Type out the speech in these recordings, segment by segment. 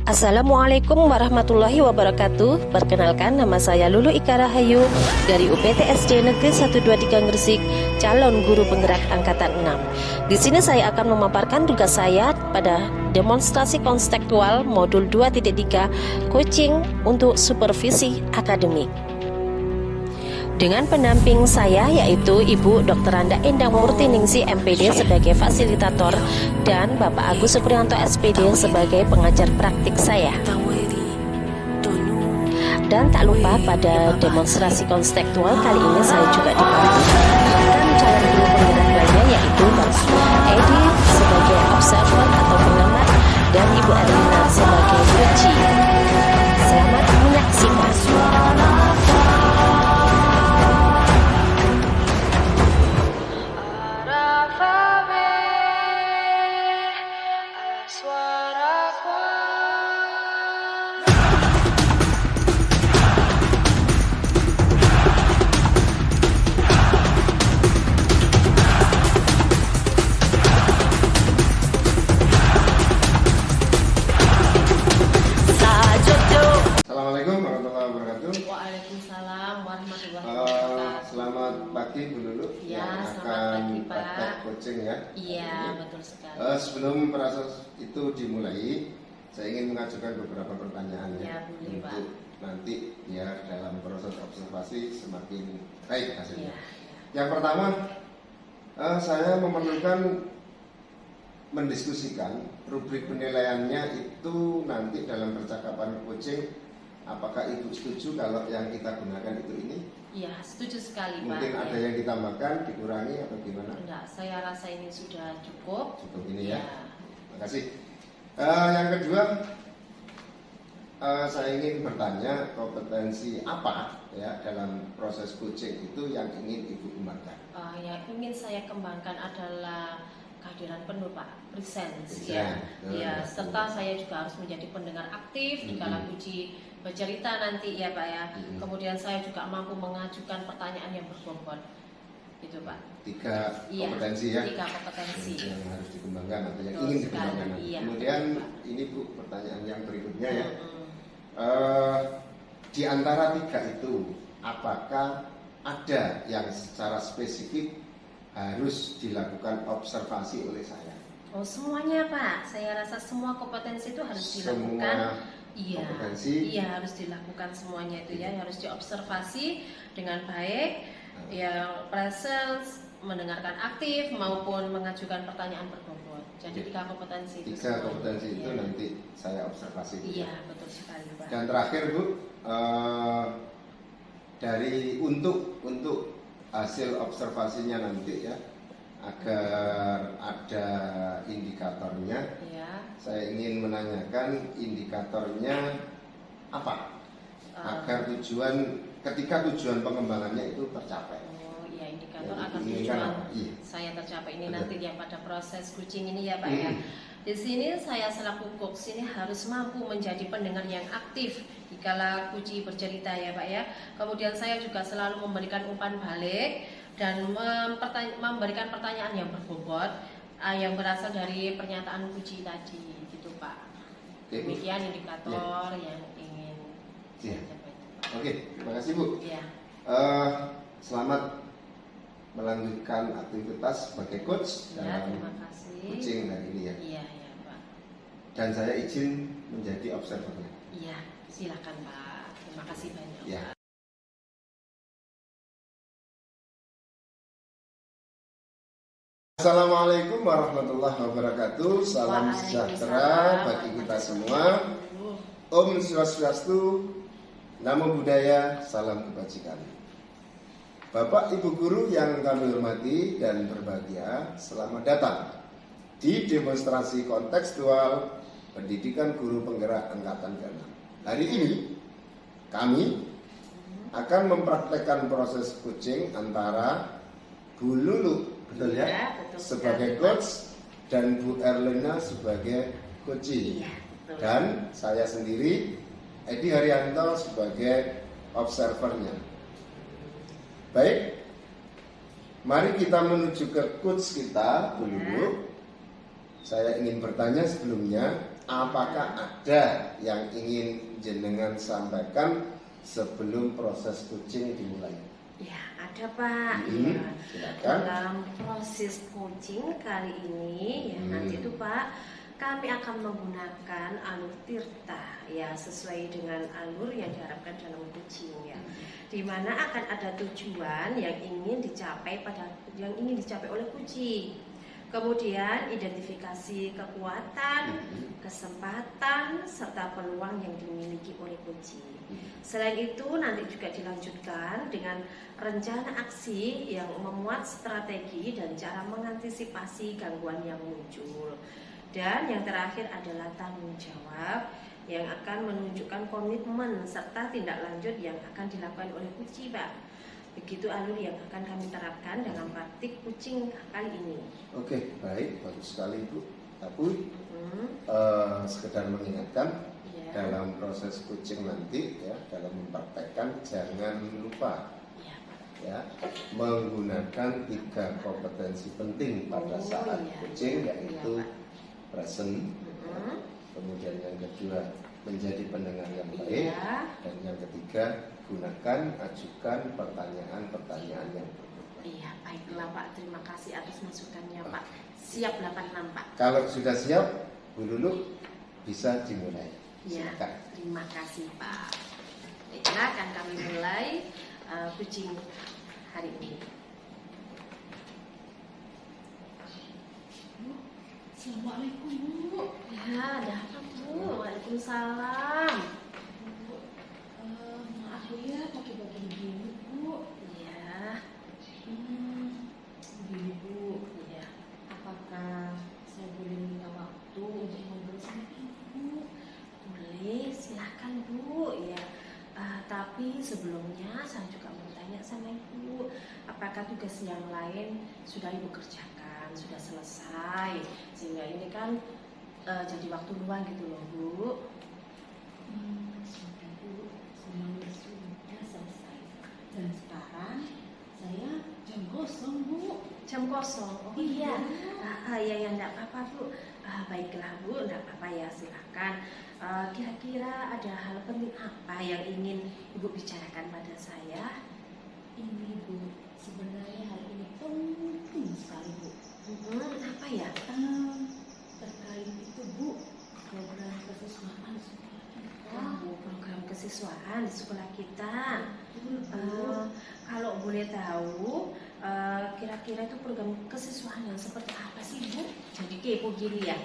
Assalamualaikum warahmatullahi wabarakatuh. Perkenalkan, nama saya Lulu Ika Rahayu dari UPTSD Negeri 123 Gresik, calon guru penggerak angkatan 6. Di sini saya akan memaparkan tugas saya pada demonstrasi konstekstual modul 2.3 coaching untuk supervisi akademik. Dengan pendamping saya yaitu Ibu Dr. Anda Endang Murtiningsi MPD sebagai fasilitator dan Bapak Agus Supriyanto SPD sebagai pengajar praktik saya. Dan tak lupa pada demonstrasi konstekstual kali ini saya juga dibantu rekan calon guru penggerak lainnya yaitu Bapak Edi sebagai observer atau pengamat dan Ibu Erlina sebagai coach. Selamat menyaksikan. Assalamualaikum warahmatullahi wabarakatuh. Waalaikumsalam warahmatullahi wabarakatuh. Selamat pagi Bu Lulu. Ya, yang selamat akan pagi, Pak. praktek coaching ya. Iya, betul sekali. Sebelum proses itu dimulai, saya ingin mengajukan beberapa pertanyaan Ya, boleh, Pak. untuk nanti ya dalam proses observasi semakin baik hasilnya. Ya. Yang pertama, saya memerlukan mendiskusikan rubrik penilaiannya itu nanti dalam percakapan coaching. Apakah Ibu setuju kalau yang kita gunakan itu ini? Iya, setuju sekali, Pak. Mungkin ada yang ditambahkan, dikurangi atau gimana? Enggak, saya rasa ini sudah cukup. Cukup ini ya. Ya. Terima kasih. Yang kedua, saya ingin bertanya kompetensi apa ya dalam proses coaching itu yang ingin Ibu kembangkan? Yang ingin saya kembangkan adalah kehadiran penuh, Pak, presence Present. ya. Ya, serta saya juga harus menjadi pendengar aktif di kala Puji bercerita nanti ya, Pak ya. Kemudian saya juga mampu mengajukan pertanyaan yang berbobot. Itu, Pak. Tiga Iya, kompetensi ya. Tiga kompetensi. Yang harus dikembangkan atau yang Betul ingin sekali, dikembangkan. iya. Kemudian ini Bu pertanyaan yang berikutnya ya. Di antara tiga itu, apakah ada yang secara spesifik harus dilakukan observasi oleh saya? Oh, semuanya, Pak. Saya rasa semua kompetensi itu harus dilakukan. Iya, kompetensi. iya harus dilakukan semuanya itu ya, harus diobservasi dengan baik, ya presence, mendengarkan aktif maupun mengajukan pertanyaan berbobot. Jadi tiga kompetensi itu. Tiga kompetensi itu Iya. nanti saya observasi. Iya, betul sekali, Pak. Dan terakhir Bu, dari untuk hasil observasinya nanti ya, agar ada indikatornya. Iya. Saya ingin menanyakan indikatornya apa agar ketika tujuan pengembangannya itu tercapai. Oh iya, indikator Jadi, agar ini tujuan kan apa? Iya. saya tercapai ini Betul. nanti yang pada proses coaching ini ya, Pak ya. Di sini saya selaku coach ini harus mampu menjadi pendengar yang aktif dikala Puji bercerita ya, Pak ya. Kemudian saya juga selalu memberikan umpan balik dan memberikan pertanyaan yang berbobot yang berasal dari pernyataan Puji tadi gitu, Pak. Oke, Bu. Demikian indikator yang ingin Iya. saya capai. Oke, terima kasih Bu. Ya. Selamat melanjutkan aktivitas sebagai coach Ya, dalam terima kasih. coaching hari ini ya. Iya, ya, Pak. Dan saya izin menjadi observernya. Iya, silakan, Pak. Terima kasih banyak. Ya. Pak. Assalamualaikum warahmatullahi wabarakatuh. Salam sejahtera bagi kita semua. Om Swastiastu, Namo Buddhaya, salam kebajikan. Bapak Ibu Guru yang kami hormati dan berbahagia, selamat datang di demonstrasi kontekstual pendidikan guru penggerak angkatan ke-6. Hari ini kami akan mempraktekkan proses coaching antara Bu Lulu, betul ya, Iya, betul sebagai sekali, coach dan Bu Erlina sebagai coaching. Iya, betul. Dan saya sendiri Edi Haryanto sebagai observernya. Baik, mari kita menuju ke coach kita dulu. Saya ingin bertanya sebelumnya, apakah ada yang ingin jenengan sampaikan sebelum proses kucing dimulai? Ya, ada Pak. Ya. Silakan. Dalam proses kucing kali ini, ya nanti itu Pak, kami akan menggunakan alur tirta, ya sesuai dengan alur yang diharapkan dalam kucing ya. Di mana akan ada tujuan yang ingin dicapai oleh kucing. Kemudian identifikasi kekuatan, kesempatan, serta peluang yang dimiliki oleh kucing. Selain itu nanti juga dilanjutkan dengan rencana aksi yang memuat strategi dan cara mengantisipasi gangguan yang muncul. Dan yang terakhir adalah tanggung jawab yang akan menunjukkan komitmen serta tindak lanjut yang akan dilakukan oleh kucing Pak. Begitu alur yang akan kami terapkan dalam praktik kucing kali ini. Oke, baik, bagus sekali Bu. Tapi sekedar mengingatkan Ya. dalam proses kucing nanti ya, dalam mempraktekkan jangan lupa Ya, Pak. ya menggunakan 3 kompetensi penting pada saat iya. kucing, yaitu Iya, present, kemudian yang kedua menjadi pendengar yang baik, Iya. dan yang ketiga gunakan ajukan pertanyaan-pertanyaan yang berikutnya. Iya, baiklah Pak. Terima kasih atas masukannya Pak. Siap 86 Pak. Kalau sudah siap, Bu Lulu bisa dimulai. Ya, Silakan. terima kasih Pak. Baiklah, akan kami mulai kucing hari ini. Assalamualaikum Bu. Ya, ada apa Bu? Waalaikumsalam. Bu, maaf ya pakai baju begini Bu. Iya, Begini Bu, iya. apakah saya boleh minta waktu untuk ngobrol sama Ibu? Boleh, silakan Bu. Ya, tapi sebelumnya saya juga mau tanya sama Ibu, apakah tugas yang lain sudah Ibu kerjakan, sudah selesai, sehingga ini kan jadi waktu luang gitu loh Bu. Sudah Bu, semuanya sudah selesai. Dan sekarang saya jam kosong Bu. Jam kosong. Oh iya. Ya enggak apa-apa Bu. Baiklah Bu, enggak apa-apa ya, silakan. Kira-kira ada hal penting apa yang ingin Ibu bicarakan pada saya? Ini Bu, sebenarnya hal ini penting sekali Bu. Apa ya? Terkait itu Bu, program kesiswaan sekolah kita. Oh, program kesiswaan di sekolah kita. Bu. Kalau boleh tahu, kira-kira itu program kesiswaan yang seperti apa sih Bu? Jadi kepo gini ya?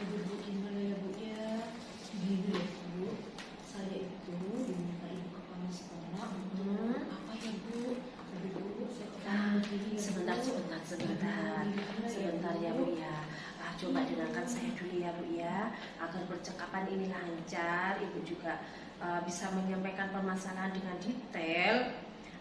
Aduh Bu, gimana ya Bu ya? Gini ya Bu, saya itu diminta ibu kepala sekolah untuk apa ya Bu? Aduh Bu, saya kepala Sebentar ya Bu ya. Coba dengarkan saya dulu ya Bu ya, agar percakapan ini lancar, Ibu juga bisa menyampaikan permasalahan dengan detail.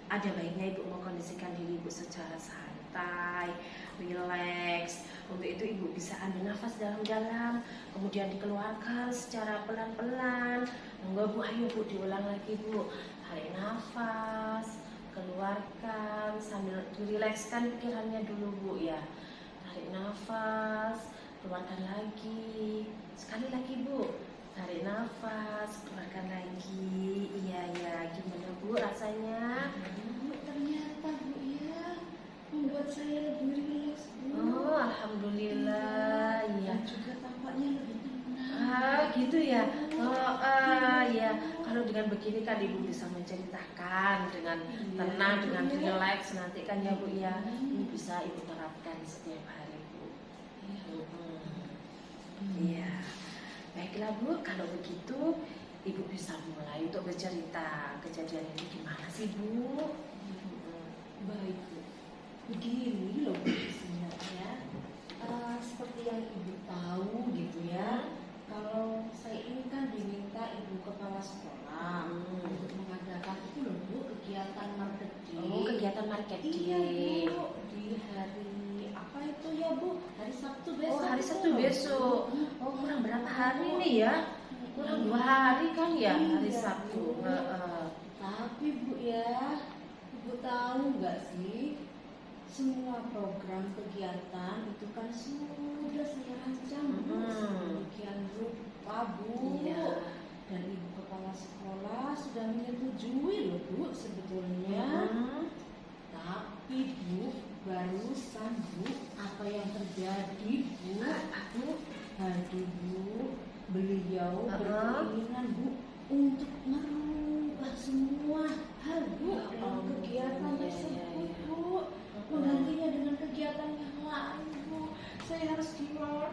Ada baiknya Ibu mengkondisikan diri Ibu secara santai, rileks. Untuk itu Ibu bisa ambil nafas dalam-dalam, kemudian dikeluarkan secara pelan-pelan. Enggak Bu, ayo Bu, diulang lagi Bu. Tarik nafas, keluarkan sambil rilekskan pikirannya dulu Bu ya. Tarik nafas, keluarkan lagi. Sekali lagi Bu, tarik nafas, keluarkan lagi. Iya, gimana Bu rasanya? Bu, ternyata Bu ya, membuat saya lebih rileks Bu. Oh, alhamdulillah. Iya. Dan juga tampaknya lebih tenang. Gitu ya. Ya. Kalau dengan begini kan Ibu bisa menceritakan dengan tenang, dengan rileks nanti kan ya Bu ya. Ini bisa Ibu terapkan setiap hari Bu. Iya. Baiklah Bu, kalau begitu Ibu bisa mulai untuk bercerita kejadian ini gimana sih Bu? Baik Bu, begini loh Bu sebenarnya. Seperti yang Ibu tahu gitu ya, kalau saya ini kan diminta Ibu kepala sekolah untuk mengadakan itu loh Bu, kegiatan marketing. Oh, kegiatan marketing. Iya Bu, di hari apa itu ya Bu? Hari Sabtu besok. Oh, hari Sabtu besok. Oh, kurang berapa hari nih ya? Kurang 2 hari kan ya hari Iya, Sabtu. Bu. Tapi Bu ya, Ibu tahu nggak sih, semua program kegiatan itu kan sudah saya rancang Bu, sedemikian rupa apa Bu. Iya. Dan Ibu Kepala Sekolah sudah menyetujui loh Bu sebetulnya. Tapi Bu, barusan Bu, apa yang terjadi Bu? Aduh Bu, beliau berkeinginan Bu untuk merubah semua hal Bu dalam kegiatan tersebut Bu, menggantinya dengan kegiatan yang lain Bu. Saya harus gimana?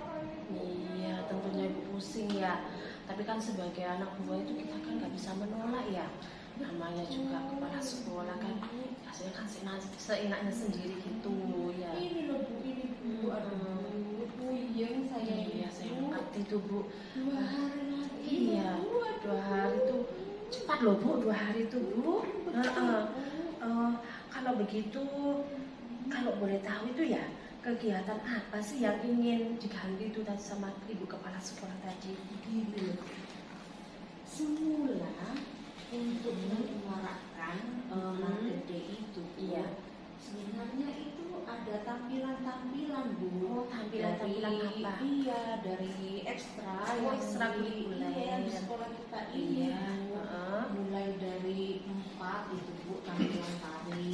Iya, tentunya Ibu pusing ya. Tapi kan sebagai anak buah itu kita kan nggak bisa menolak ya. Namanya juga kepala sekolah kan, biasanya kan seenaknya sendiri gitu ya. Ini loh Bu, ini Bu, aduh, puyeng saya ini. Iya, saya ngerti tuh Bu. 2 hari lagi. Iya, 2 hari tuh cepat loh Bu, 2 hari tuh Bu. Kalau begitu, kalau boleh tahu itu ya, kegiatan apa sih yang ingin diganti itu tadi sama Ibu Kepala Sekolah tadi? Begini loh. Semula untuk menyemarakkan materi itu, Iya. sebenarnya itu ada tampilan-tampilan Bu. Tampilan-tampilan Dari- apa? Iya, dari ekstra yang ekstrakurikuler. iya, di sekolah kita ini Iya. Bu. Mulai dari 4 itu Bu, tampilan tari.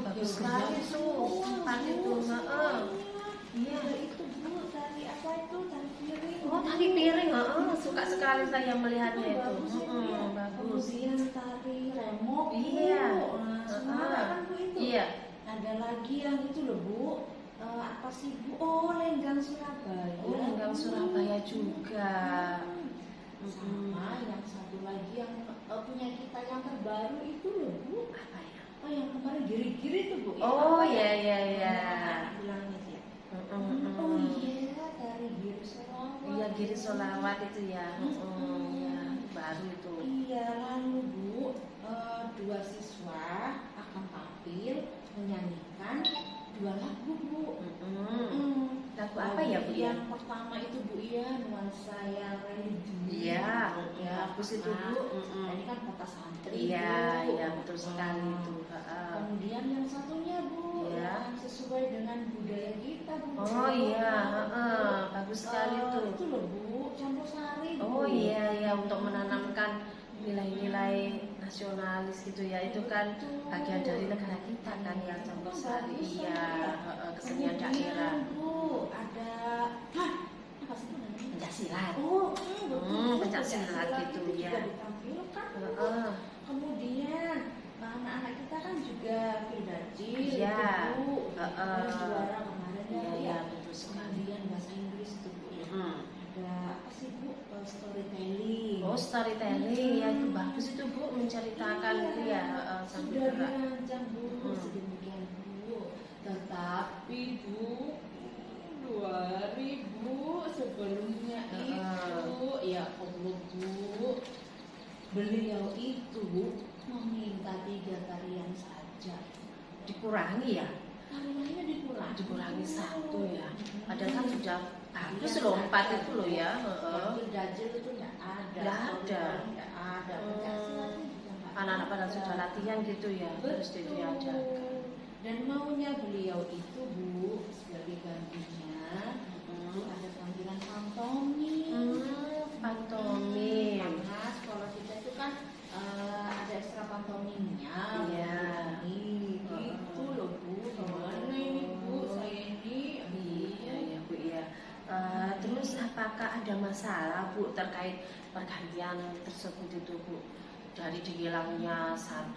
Bagus Ya, sekali tuh, 4 itu. Iya, itu Bu, tari apa itu? Tari piring. Tari piring, suka sekali saya melihatnya itu. Bagus itu ya. Bagus. Kemudian tari remok. Iya. Bu. Semua kan Bu itu. Iya. Ada lagi yang itu loh Bu. Apa sih Bu? Oh, Lenggang Surabaya. Lenggang Surabaya juga. Sama yang satu lagi yang punya kita yang terbaru itu loh Bu. Apa ya? Oh, yang kemarin giri-giri itu Bu. Oh, Apa ya? iya. Bilangnya sih. Mm-mm. Oh iya, dari Giri Solawat. Iya, Giri Solawat itu ya. Ya, baru itu. Iya, lalu Bu, 2 siswa akan tampil menyanyikan 2 lagu Bu. Lagu apa ya Bu ya? Yang pertama itu Bu ya, nuansa yang religi. Iya, bagus itu Bu. Ini kan kota santri. Iya, Bu. iya betul sekali itu. Kemudian yang satunya Bu, Iya. yang sesuai dengan budaya kita Bu. Oh iya, bagus sekali Itu tuh. loh Bu, campur sari Bu. Oh iya, untuk menanamkan nilai-nilai nasionalis gitu ya, itu kan bagian dari negara kita kan yang campur sari. Iya, kesenian daerah. Kemudian, Bu, ada apa sih itu namanya? Pencaksilat. Oh, betul. pencaksilat gitu, itu ya. juga ditampilkan. Bu. Heeh. Kemudian anak-anak kita kan juga Fildajil, Iya. Bu. Heeh. Juara kemarin ya. Iya, betul sekali. Kemudian bahasa Inggris itu Bu ya. Ada apa sih Bu? Storytelling. Oh, storytelling ya, itu bagus itu Bu, menceritakan itu ya sambil Sudah gerak. dirancang Bu, sedemikian Bu. Tetapi Bu, 2000 sebelumnya itu ya Allah Bu, beliau itu meminta 3 tarian saja. Dikurangi ya? Tariannya dikurangi. Dikurangi 1 ya. Padahal kan sudah bagus loh 4 itu loh ya. Dajil itu nggak ada. Nggak ada. Nggak ada. Pencaksilat juga nggak Anak-anak pada ada. sudah latihan gitu ya, terus Betul. diadakan. Dan maunya beliau itu Bu, sebagai gantinya ada tampilan pantomim. Pantomim. Karena sekolah kita itu kan ada ekstra pantomimnya. Iya. Gitu loh Bu. Gimana ini Bu? Saya ini. Iya Bu ya. Terus apakah ada masalah Bu terkait pergantian tersebut itu Bu? Dari dihilangnya 1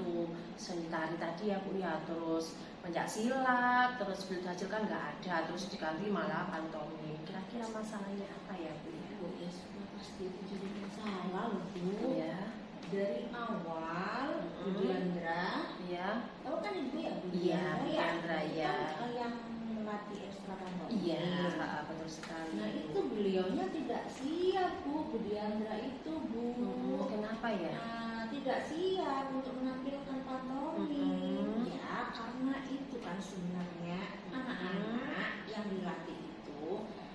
seni tari tadi ya Bu ya, terus pencaksilat, terus Fildajil kan nggak ada, terus diganti malah pantomim. Kira-kira masalahnya apa ya Bu? Bu ya semua pasti itu jadi masalah loh Bu. Ya, Dari awal Bu Diandra. iya, Tahu kan Ibu ya Bu Iya, Bu Diandra Diandra, ya. Kan, yang melatih ekstra pantomim. iya, betul sekali. Nah itu beliaunya tidak siap Bu Diandra itu Bu. Kenapa ya? Nah, tidak siap untuk menampilkan pantomim. Ya karena itu kan sebenarnya anak-anak yang dilatih itu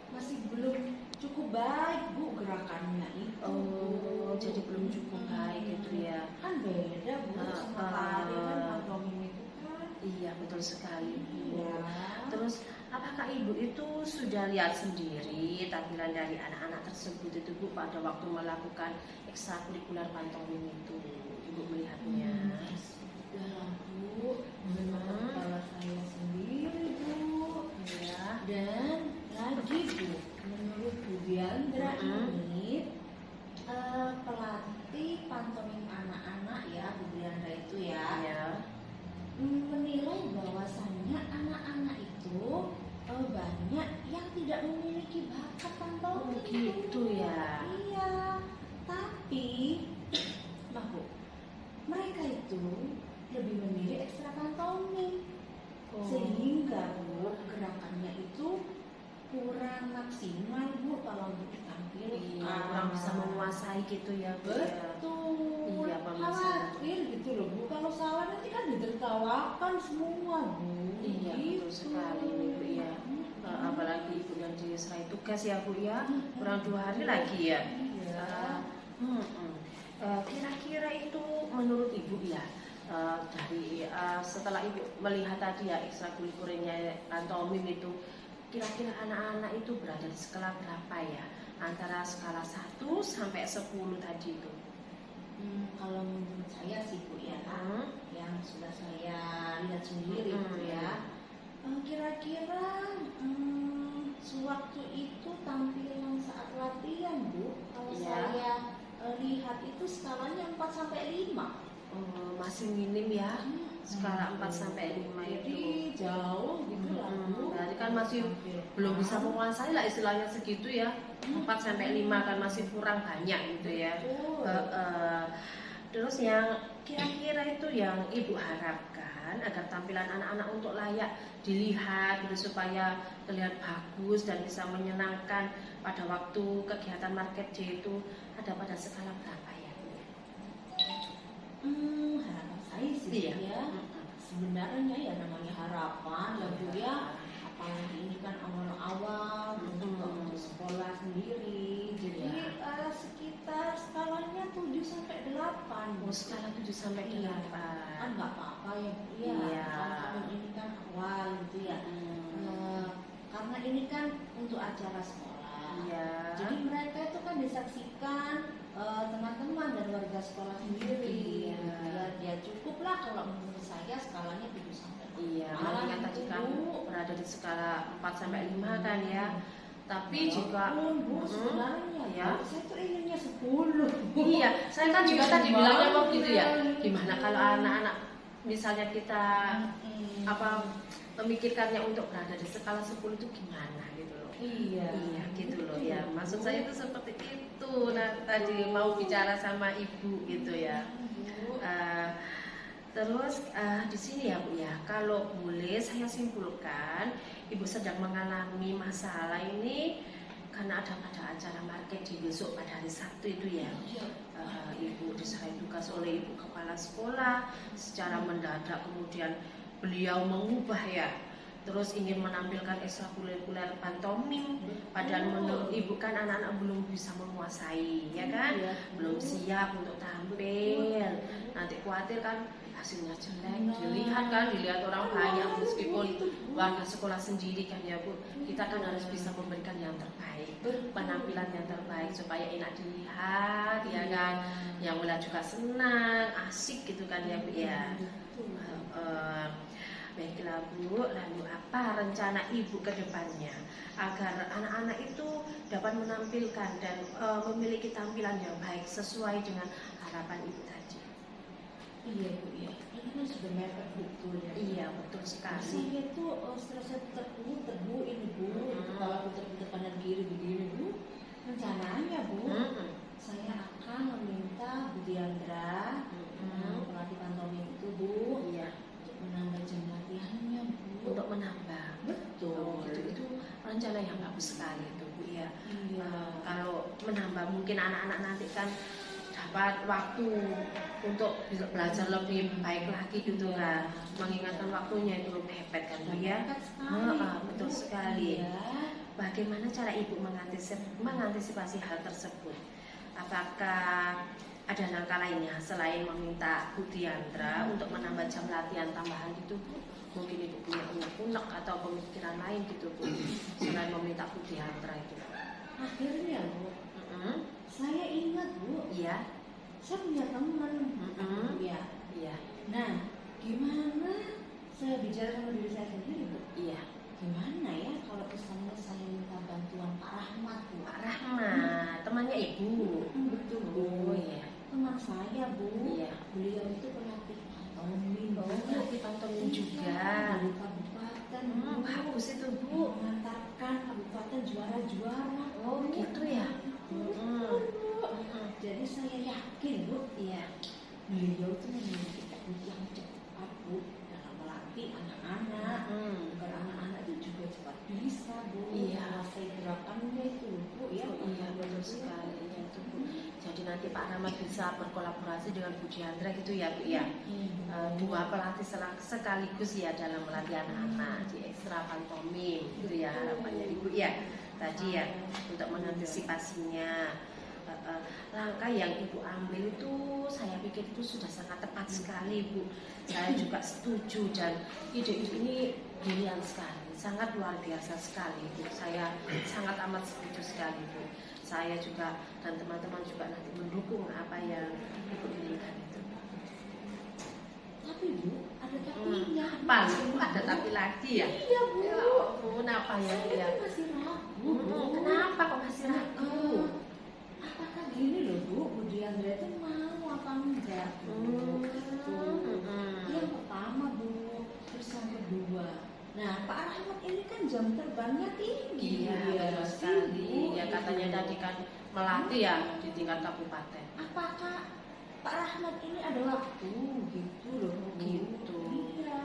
masih belum cukup baik Bu gerakannya itu. Oh, jadi belum cukup baik gitu ya. Kan beda Bu sama tari kan pantomim itu kan. Iya, betul sekali Bu. Ya. Terus apakah Ibu itu sudah sudah lihat sendiri tampilan dari anak-anak tersebut itu Bu pada waktu melakukan ekstrakurikuler pantomim itu, Ibu melihatnya. Sudah lah Bu, menurut kepala saya sendiri Bu. Ya. Dan lagi Bu, menurut Bu Diandra ini pelatih pantomim anak-anak ya Bu Diandra itu ya, Ya. menilai bahwasannya anak-anak itu banyak yang tidak memiliki bakat pantomim. Oh, gitu ya. Iya, tapi Mbak Bu, mereka itu lebih memilih ekstra pantomim sehingga Bu gerakannya itu kurang maksimal Bu kalau untuk ditampilkan. Iya, kurang bisa menguasai gitu ya Bu. Ya. Betul. Iya, Pak Mas. Khawatir gitu loh Bu, kalau salah nanti kan ditertawakan semua Bu. Iya, betul sekali nih Bu ya. Apalagi Ibu yang diserai tugas ya Bu ya, kurang 2 hari lagi ya. Iya. Kira-kira itu menurut Ibu ya, dari setelah Ibu melihat tadi ya ekstrakurikulernya pantomim itu, kira-kira anak-anak itu berada di skala berapa ya? Antara skala 1 sampai 10 tadi itu. Kalau menurut saya sih Bu ya, yang sudah saya lihat sendiri gitu ya, kira-kira sewaktu itu tampilan saat latihan Bu, kalau Iya. saya lihat itu skalanya 4 sampai 5. Masih minim ya, skala 4 sampai 5 Jadi itu. jauh gitu lah Bu. Berarti kan masih belum bisa menguasai lah istilahnya segitu ya. 4 sampai 5 kan masih kurang banyak gitu ya. Terus yang kira-kira itu yang Ibu harapkan agar tampilan anak-anak untuk layak dilihat gitu, supaya terlihat bagus dan bisa menyenangkan pada waktu kegiatan market day itu ada pada skala berapa ya? Harapan saya sih Iya. ya, sebenarnya ya namanya harapan ya Bu ya, apalagi ini kan awal-awal juga untuk sekolah sendiri, jadi sekitar skalanya 7 sampai 8. Oh, skala 7 sampai 8. Kan nggak apa-apa ya Bu ya, Iya. kan ini kan awal gitu ya. Karena ini kan untuk acara sekolah, Iya. jadi mereka itu kan disaksikan teman-teman dan warga sekolah sendiri. Iya. Ya cukup lah kalau menurut saya skalanya 7 sampai 8. Iya, mengingat tadi kan berada di skala 4 sampai 5 kan ya. Tapi juga Bu, sebenarnya ya. Bu, saya tuh inginnya 10. Iya, saya kan juga tadi bilangnya mau gitu ya. Gimana kalau anak-anak misalnya kita memikirkannya untuk berada di skala 10 itu gimana gitu loh. Iya. Iya gitu loh ya. Maksud saya itu seperti itu. Nah, tadi mau bicara sama Ibu gitu ya. Terus di sini ya Bu ya, kalau boleh saya simpulkan, Ibu sedang mengalami masalah ini karena ada pada acara market di besok pada hari Sabtu itu ya. Ibu diserai tugas oleh Ibu Kepala Sekolah secara mendadak, kemudian beliau mengubah ya, terus ingin menampilkan ekstrakurikuler pantomim, padahal menurut Ibu kan anak-anak belum bisa menguasai ya kan, belum siap untuk tampil, nanti khawatir kan hasilnya jelek, dilihat orang banyak, meskipun warga sekolah sendiri kan ya Bu, kita kan harus bisa memberikan yang terbaik, penampilan yang terbaik supaya enak dilihat ya kan, yang melihat juga senang, asik gitu kan ya Bu ya. Baiklah Bu, lalu apa rencana Ibu ke depannya agar anak-anak itu dapat menampilkan dan memiliki tampilan yang baik sesuai dengan harapan Ibu tadi? Iya Bu ya, ini kan sudah mepet betul ya. Iya betul sekali. Saya tuh stresnya tebu ini Bu, kalau putar-putar kanan kiri begini Bu. Rencananya Bu, saya akan meminta Bu Diandra, pelatih pantomim itu Bu, Iya. untuk menambah jam latihannya Bu. Untuk menambah. Betul. Itu rencana yang bagus sekali itu Bu ya. Iya. Kalau menambah mungkin anak-anak nanti kan dapat waktu untuk bisa belajar lebih baik lagi gitu kan, mengingatkan waktunya itu mepet kan Bu ya. Betul sekali. Bagaimana cara Ibu mengantisipasi hal tersebut? Apakah ada langkah lainnya selain meminta Bu Diandra untuk menambah jam latihan tambahan gitu Bu? Mungkin Ibu punya unek-unek atau pemikiran lain gitu Bu, selain meminta Bu Diandra itu. Akhirnya Bu, saya ingat Bu, Iya. saya punya teman, ya. Iya. Nah, gimana saya bicara sama diri saya sendiri Bu? Iya. Gimana ya kalau misalnya saya minta bantuan Pak Rahmat Bu? Pak Rahmat, temannya Ibu. Betul Bu. Oh iya. Teman saya Bu, Iya. beliau itu pelatih pantomim. Pelatih pantomim juga. Dari kabupaten. Bagus itu Bu. Mengantarkan kabupaten juara-juara. Oh gitu ya. Jadi saya yakin Bu, Iya. beliau itu memiliki teknik yang cepat Bu dalam melatih anak-anak. Bukan anak-anak itu juga cepat bisa Bu. Iya. Menguasai gerakannya itu Bu ya. Oh, iya betul sekali ya itu Bu. Jadi nanti Pak Rahmat bisa berkolaborasi dengan Bu Diandra gitu ya Bu ya. Dua pelatih sekaligus ya dalam melatih anak-anak di ekstra pantomim gitu ya harapannya Ibu ya. Tadi ya untuk mengantisipasinya. Langkah yang Ibu ambil itu saya pikir itu sudah sangat tepat sekali Bu. Saya juga setuju dan ide-ide ini brilian sekali, sangat luar biasa sekali Bu. Saya sangat amat setuju sekali Bu. Saya juga dan teman-teman juga nanti mendukung apa yang Ibu inginkan itu. Tapi Bu, ada tapinya. Paling ada tapi lagi ya. Iya Bu. Ya ampun, apa ya Bu ya? Saya masih ragu. Kenapa kok masih ragu? Apakah gini loh Bu, Bu Diandra itu mau apa enggak Bu? Yang pertama Bu, terus yang kedua. Nah Pak Rahmat ini kan jam terbangnya tinggi. Iya, betul sekali. Ya katanya tadi kan melatih ya di tingkat kabupaten. Apakah Pak Rahmat ini ada waktu gitu loh? Gitu. Iya.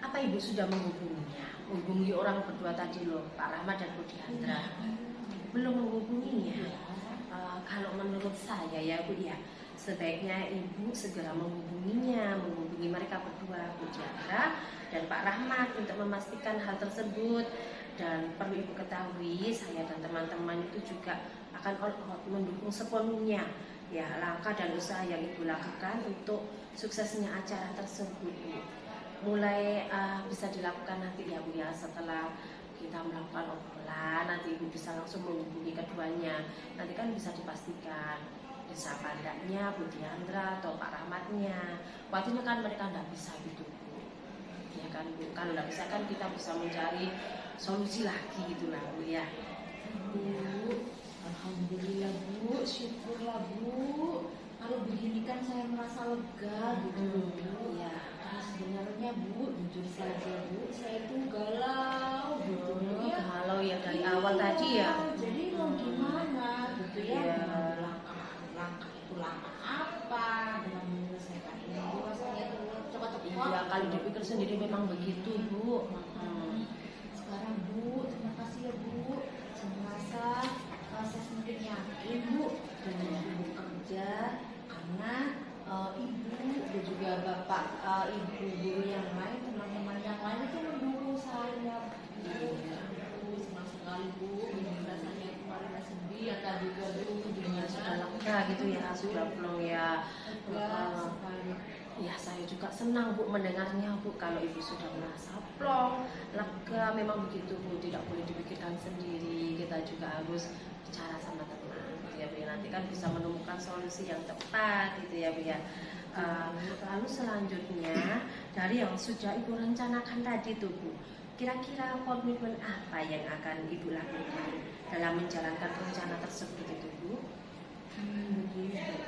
Apa Ibu sudah menghubunginya? Menghubungi orang berdua tadi loh, Pak Rahmat dan Bu Diandra. Belum menghubunginya. Kalau menurut saya ya Bu ya, sebaiknya Ibu segera menghubunginya, menghubungi mereka berdua, Bu Diandra dan Pak Rahmat untuk memastikan hal tersebut. Dan perlu Ibu ketahui, saya dan teman-teman itu juga akan all out mendukung sepenuhnya ya langkah dan usaha yang Ibu lakukan untuk suksesnya acara tersebut Bu. Mulai bisa dilakukan nanti ya Bu ya, setelah kita melakukan obrolan, nanti Ibu bisa langsung menghubungi keduanya. Nanti kan bisa dipastikan bisa pandanya Bu Diandra atau Pak Rahmatnya. Waktunya kan mereka nggak bisa gitu Bu. Ya kan Bu, kalau nggak bisa kan kita bisa mencari solusi lagi gitu lah Bu ya. Bu, alhamdulillah Bu, syukurlah Bu. Kalau begini kan saya merasa lega gitu Bu. Ya. Karena sebenarnya Bu, jujur saja Bu, saya itu galau gitu Bu ya. Galau ya dari awal tadi ya. Jadi mau gimana gitu ya? Iya. Mengambil langkah itu langkah apa dengan menyelesaikan ini? Bu, rasanya itu cepat-cepat. Iya, kalau dipikir sendiri memang begitu Bu. Sekarang Bu, terima kasih ya Bu. Saya merasa saya semakin yakin Bu dengan Ibu kerja karena Ibu dan juga Bapak Ibu guru yang lain, teman-teman yang lain itu mendukung saya. Bu, senang sekali Bu. Ini rasanya kemarin sedih ya tadi juga Bu. Ya, sudah lega gitu ya, sudah plong ya. Lega sekali. Ya saya juga senang Bu mendengarnya Bu, kalau Ibu sudah merasa plong, lega, memang begitu Bu, tidak boleh dipikirkan sendiri, kita juga harus bicara sama teman gitu ya Bu ya, nanti kan bisa menemukan solusi yang tepat gitu ya Bu ya. Lalu selanjutnya dari yang sudah Ibu rencanakan tadi tuh Bu, kira-kira komitmen apa yang akan Ibu lakukan dalam menjalankan rencana tersebut itu Bu? Begini Bu,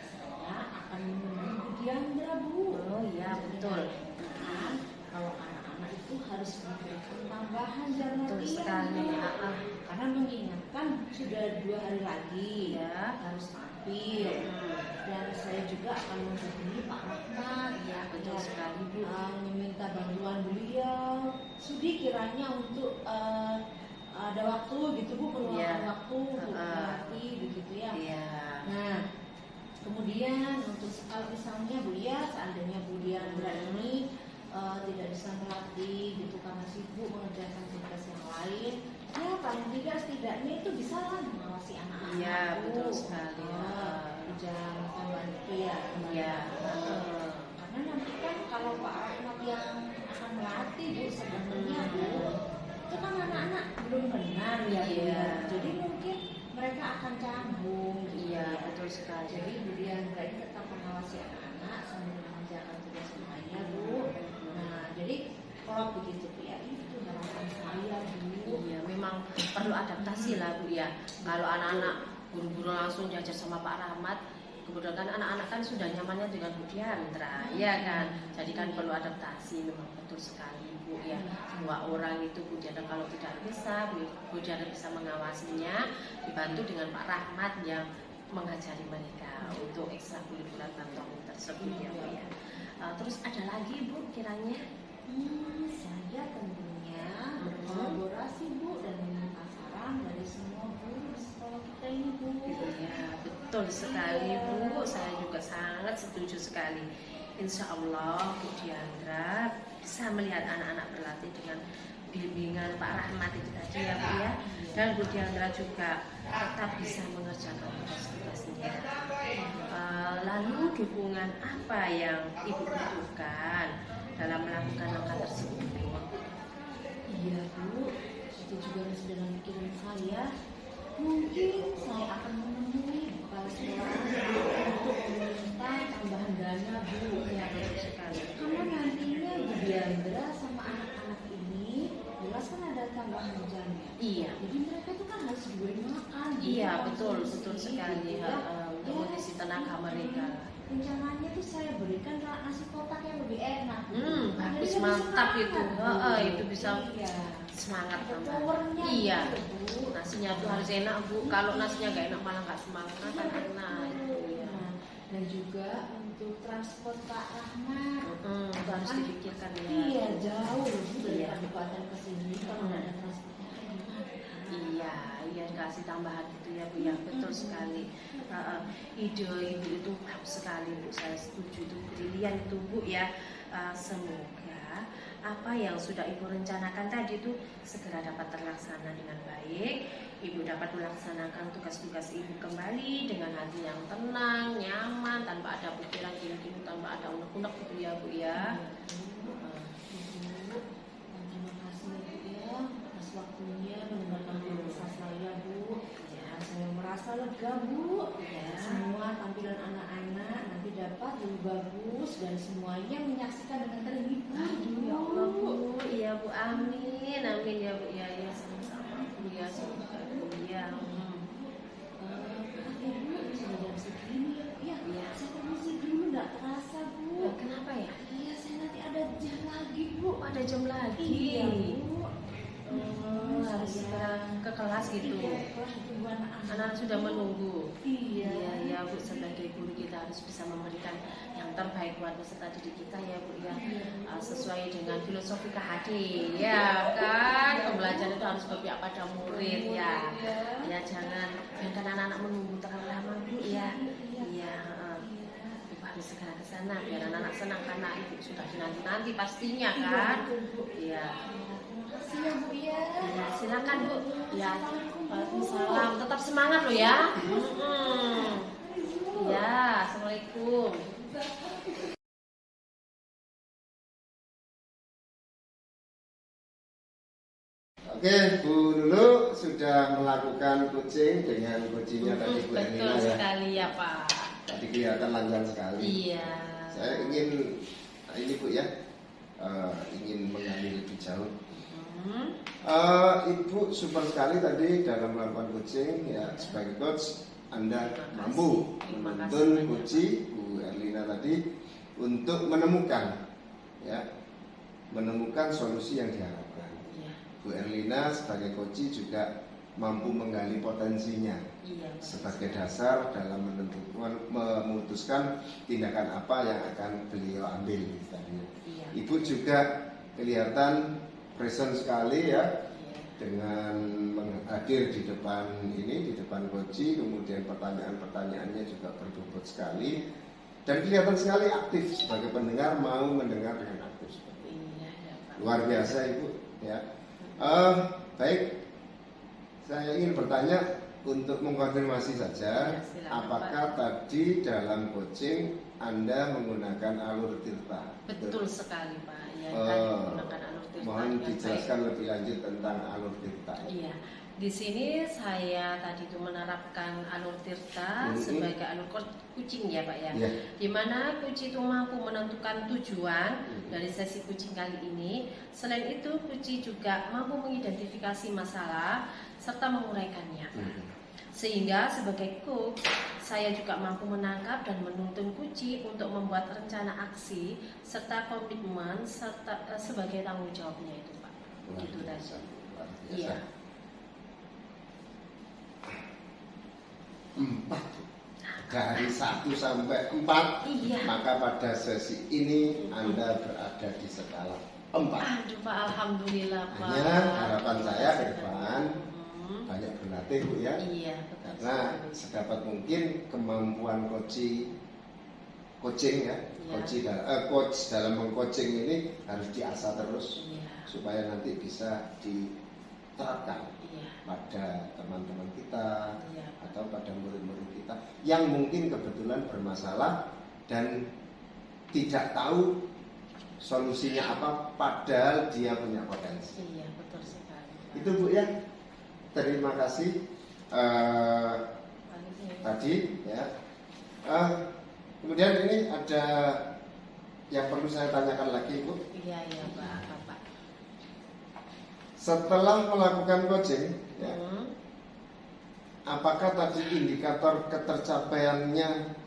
saya akan menunggu Diandra Bu. Oh iya betul. Kalau anak-anak itu harus memberikan tambahan jam Betul latihan sekali. Bu. Karena mengingatkan sudah 2 hari lagi Ya. harus tampil. Dan saya juga akan menghubungi Pak Rahmat. Iya betul sekali Bu. Meminta bantuan beliau. Sudi kiranya untuk ada waktu gitu Bu, perlukan Iya. waktu untuk berlatih begitu ya. Iya. Nah, kemudian untuk kalau misalnya Bu ya, seandainya Bu Diandra ini tidak bisa melatih gitu karena sibuk mengerjakan tugas yang lain, ya paling tidak setidaknya itu bisa lah mengawasi anak-anak. Iya Bu. betul sekali. jam tambahan itu ya. Iya. Karena nanti kan kalau Pak Rahmat yang akan melatih Bu sebenarnya Bu, itu kan anak-anak belum kenal ya Bu. Iya. Jadi mungkin mereka akan canggung. Iya, betul sekali. Jadi Bu Diandra ini tetap mengawasi anak-anak sambil mengerjakan tugas rumahnya Bu. Nah jadi kalau begitu Bu ya itu harapan saya Bu. Iya, memang perlu adaptasi lah Bu ya. Kalau anak-anak buru-buru langsung diajar sama Pak Rahmat, kemudian kan anak-anak kan sudah nyamannya dengan Bu Diandra, ya kan. Jadi kan perlu adaptasi, memang betul sekali Bu ya. Semua orang itu Bu Diandra kalau tidak bisa, Bu Diandra bisa mengawasinya, dibantu dengan Pak Rahmat yang mengajari mereka untuk ekstrakurikuler bantuan tersebut ya Bu ya. Terus ada lagi Bu kiranya? Saya tentunya berkolaborasi Bu dan meminta saran dari semua guru di sekolah kita ini Bu. Iya, betul sekali Bu. Saya juga sangat setuju sekali. Insya Allah Bu Diandra bisa melihat anak-anak berlatih dengan bimbingan Pak Rahmat itu tadi ya Bu ya. Dan Bu Diandra juga tetap bisa mengerjakan tugas-tugasnya. Lalu dukungan apa yang Ibu butuhkan dalam melakukan langkah tersebut? Iya Bu, itu juga masih dalam pikiran saya. Mungkin saya akan menemui kepala sekolah untuk meminta tambahan dana Bu. Ya, betul sekali. Karena nantinya Bu Diandra sama anak-anak ini jelas kan ada tambahan jam ya. Iya. Jadi mereka itu kan harus diberi makan. Iya, diberi betul konsumsi, sekali. gitu ya. Untuk mengisi tenaga mereka. Rencananya tuh saya berikan nasi kotak yang lebih enak. Habis Jadi mantap lebih itu. semangat, Bu. Itu bisa Iya. semangat Ada tambah. powernya Iya. gitu, Bu. Nasinya tuh harus enak Bu. Kalau nasinya nggak enak malah nggak semangat kan enak itu ya. Nah, dan juga untuk transport Pak Rahmat. Itu harus dipikirkan ya. Iya, jauh loh Bu dari Iya. kabupaten ke sini kalau nggak ada transportnya kayak gimana? Iya, kasih tambahan gitu ya Bu ya, betul sekali. Ide Ibu itu bagus sekali Bu, saya setuju, itu brilian itu Bu ya. Semoga apa yang sudah Ibu rencanakan tadi itu segera dapat terlaksana dengan baik. Ibu dapat melaksanakan tugas-tugas Ibu kembali dengan hati yang tenang, nyaman, tanpa ada pikiran gini-gini, tanpa ada unek-unek gitu ya Bu ya. Terima kasih ya Bu ya atas waktunya mendengarkan kisah saya Bu. Ya, saya merasa lega Bu. Ya. Semua tampilan anak-anak nanti dapat lebih bagus dan semuanya menyaksikan dengan terhibur. Ya Allah Bu, iya Bu, amin, amin ya Bu, ya sama-sama Bu ya, semoga Bu ya. Maaf ya Bu, sudah jam segini ya Bu ya. Saya permisi dulu, nggak terasa Bu. Kenapa ya? Iya, saya nanti ada jam lagi Bu. Ada jam lagi. Iya Bu. Harus sekarang ke kelas gitu. Iya, kelas itu Bu Anak sudah menunggu. Iya. Ya Bu, sebagai guru kita harus bisa memberikan yang terbaik buat peserta didik kita ya Bu ya. Sesuai dengan filosofi KHD ya kan. Pembelajaran itu harus berpihak pada murid ya. Ya jangan biarkan anak-anak menunggu terlalu lama Bu ya. Iya. Ibu harus segera ke sana biar anak-anak senang karena Ibu sudah dinanti-nanti pastinya kan. Iya. Terima kasih ya Bu ya. Ya, silakan Bu. Ya, Waalaikumsalam. Tetap semangat loh ya. Ya, Assalamualaikum. Oke, Bu Lulu sudah melakukan coaching dengan coachingnya tadi Bu Betul Elina ya. sekali ya Pak. Tadi kelihatan lancar sekali. Iya. Saya ingin ini Bu ya, ingin mengambil lebih jauh. Ibu super sekali tadi dalam melakukan coaching ya, sebagai coach Anda mampu menuntun coaching Bu Erlina tadi untuk menemukan solusi yang diharapkan. Iya. Bu Erlina sebagai coach juga mampu menggali potensinya Iya. sebagai dasar dalam memutuskan tindakan apa yang akan beliau ambil tadi. Iya. Ibu juga kelihatan present sekali ya, Iya. dengan hadir di depan ini, di depan coach, kemudian pertanyaan-pertanyaannya juga berbobot sekali dan kelihatan sekali aktif sebagai pendengar, mau mendengar dengan aktif seperti ini. Iya, ya, Pak. Luar biasa Ibu ya. Baik, saya ingin bertanya untuk mengkonfirmasi saja, Ya, silakan, apakah tadi dalam coaching Anda menggunakan alur tirta? Betul sekali Pak. Ya, tadi menggunakan alur tirta. Mohon dengan dijelaskan baik. lebih lanjut tentang alur tirta. Iya, di sini saya tadi itu menerapkan alur tirta sebagai alur kucing ya Pak ya. Ya. Di mana kucing itu mampu menentukan tujuan dari sesi kucing kali ini. Selain itu, kucing juga mampu mengidentifikasi masalah serta menguraikannya. Sehingga sebagai coach, saya juga mampu menangkap dan menuntun kucing untuk membuat rencana aksi serta komitmen serta sebagai tanggung jawabnya itu Pak. Gitu tadi. Iya. 4 dari 1 sampai 4. Iya. Maka pada sesi ini Anda berada di skala 4. Aduh Pak, alhamdulillah Pak. Hanya harapan saya ke depan banyak berlatih Bu ya. Iya, betul. Karena sedapat mungkin kemampuan coaching ya, Iya. coach dalam mengcoaching ini harus diasah terus Iya. supaya nanti bisa diterapkan Iya. pada teman-teman kita Iya. atau pada murid-murid kita yang mungkin kebetulan bermasalah dan tidak tahu solusinya apa padahal dia punya potensi. Iya, betul sekali Pak. Itu Bu ya. Terima kasih tadi ya. Kemudian ini ada yang perlu saya tanyakan lagi Bu. Iya, iya Pak, apa Pak? Setelah melakukan coaching ya, apakah tadi indikator ketercapaiannya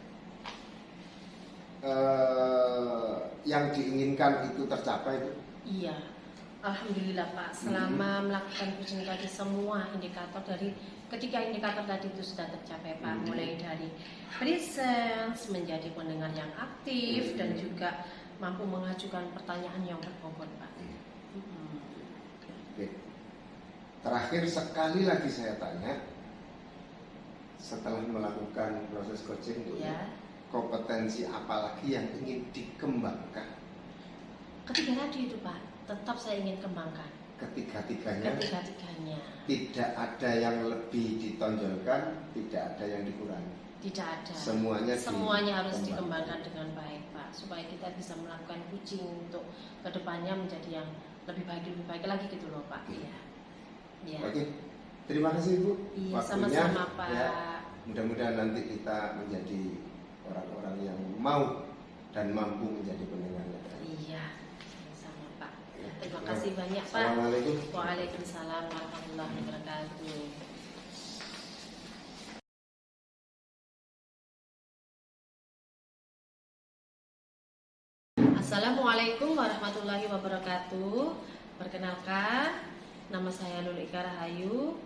yang diinginkan itu tercapai Bu? Iya. Alhamdulillah Pak, selama melakukan coaching tadi semua indikator dari ketika indikator tadi itu sudah tercapai Pak, mulai dari presence, menjadi pendengar yang aktif dan juga mampu mengajukan pertanyaan yang berbobot Pak. Oke. Terakhir sekali lagi saya tanya, setelah melakukan proses coaching Bu, Ya. kompetensi apa lagi yang ingin dikembangkan? Ketiga tadi itu Pak, tetap saya ingin kembangkan. Ketiga-tiganya Ketiga-tiganya. tidak ada yang lebih ditonjolkan, tidak ada yang dikurangi. Tidak ada. Semuanya harus dikembangkan dikembangkan dengan baik Pak, supaya kita bisa melakukan coaching untuk kedepannya menjadi yang lebih baik lagi gitu loh Pak. Iya. Ya. Oke, terima kasih Bu. Iya, Waktunya, sama-sama Pak. ya. Mudah-mudahan nanti kita menjadi orang-orang yang mau dan mampu menjadi pendengar. Iya, sama Pak. Terima kasih banyak Pak. Assalamualaikum. Waalaikumsalam warahmatullahi wabarakatuh. Assalamualaikum warahmatullahi wabarakatuh. Perkenalkan, nama saya Lulu Ika Rahayu.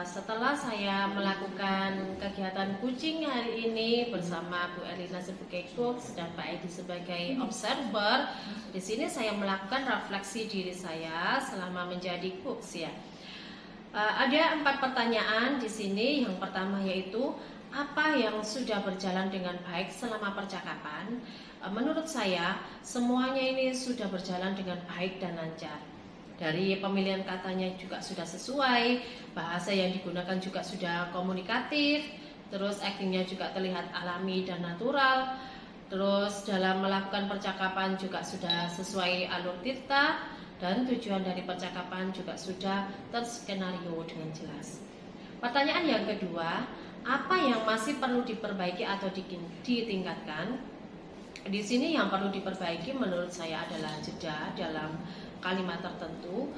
Setelah saya melakukan kegiatan coaching hari ini bersama Bu Erlina sebagai coach dan Pak Edi sebagai observer, di sini saya melakukan refleksi diri saya selama menjadi coach ya. Ada 4 pertanyaan di sini. Yang pertama yaitu apa yang sudah berjalan dengan baik selama percakapan? Menurut saya semuanya ini sudah berjalan dengan baik dan lancar. Dari pemilihan katanya juga sudah sesuai, bahasa yang digunakan juga sudah komunikatif, terus actingnya juga terlihat alami dan natural, terus dalam melakukan percakapan juga sudah sesuai alur tirta, dan tujuan dari percakapan juga sudah terskenario dengan jelas. Pertanyaan yang kedua, apa yang masih perlu diperbaiki atau ditingkatkan? Di sini yang perlu diperbaiki menurut saya adalah jeda dalam kalimat tertentu.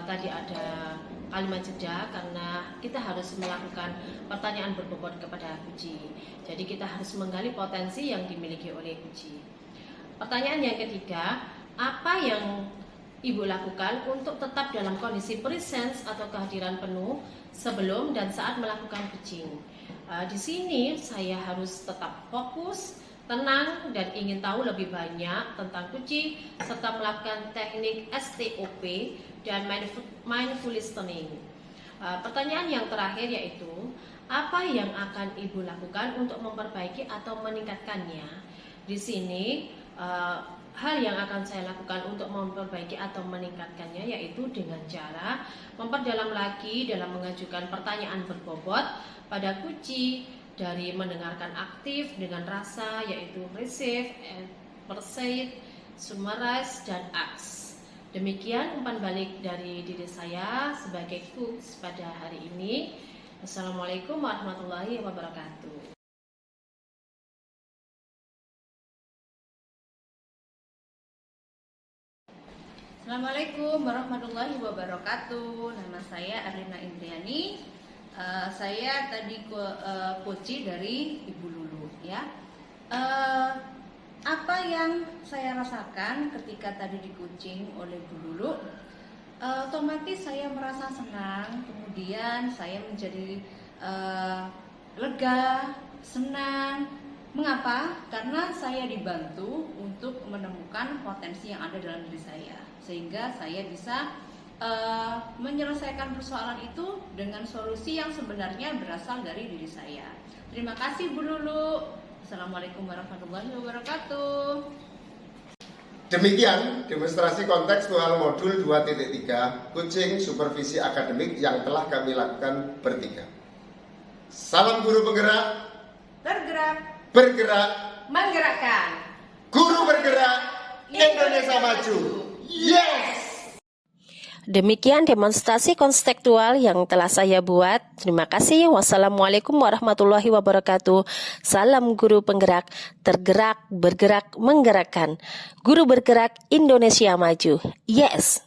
Tadi ada kalimat jeda karena kita harus melakukan pertanyaan berbobot kepada kucing. Jadi kita harus menggali potensi yang dimiliki oleh kucing. Pertanyaan yang ketiga, apa yang Ibu lakukan untuk tetap dalam kondisi presence atau kehadiran penuh sebelum dan saat melakukan coaching? Di sini saya harus tetap fokus, tenang, dan ingin tahu lebih banyak tentang kucing serta melakukan teknik STOP dan mindful listening. Pertanyaan yang terakhir yaitu apa yang akan Ibu lakukan untuk memperbaiki atau meningkatkannya? Di sini hal yang akan saya lakukan untuk memperbaiki atau meningkatkannya yaitu dengan cara memperdalam lagi dalam mengajukan pertanyaan berbobot pada kunci dari mendengarkan aktif dengan rasa yaitu receive, perceive, summarize, dan ask. Demikian umpan balik dari diri saya sebagai coach pada hari ini. Assalamualaikum warahmatullahi wabarakatuh. Assalamualaikum warahmatullahi wabarakatuh. Nama saya Erlina Indriani. Saya tadi coach dari Ibu Lulu ya. Apa yang saya rasakan ketika tadi di coaching oleh Bu Lulu, otomatis saya merasa senang, kemudian saya menjadi lega, senang. Mengapa? Karena saya dibantu untuk menemukan potensi yang ada dalam diri saya, sehingga saya bisa menyelesaikan persoalan itu dengan solusi yang sebenarnya berasal dari diri saya. Terima kasih Bu Lulu. Assalamualaikum warahmatullahi wabarakatuh. Demikian demonstrasi kontekstual modul 2.3 coaching supervisi akademik yang telah kami lakukan bertiga. Salam guru penggerak, bergerak, Menggerakkan. guru bergerak, Indonesia maju. Yes! Demikian demonstrasi konstekstual yang telah saya buat. Terima kasih. Wassalamualaikum warahmatullahi wabarakatuh. Salam guru penggerak, tergerak, bergerak, menggerakkan. Guru bergerak, Indonesia maju. Yes!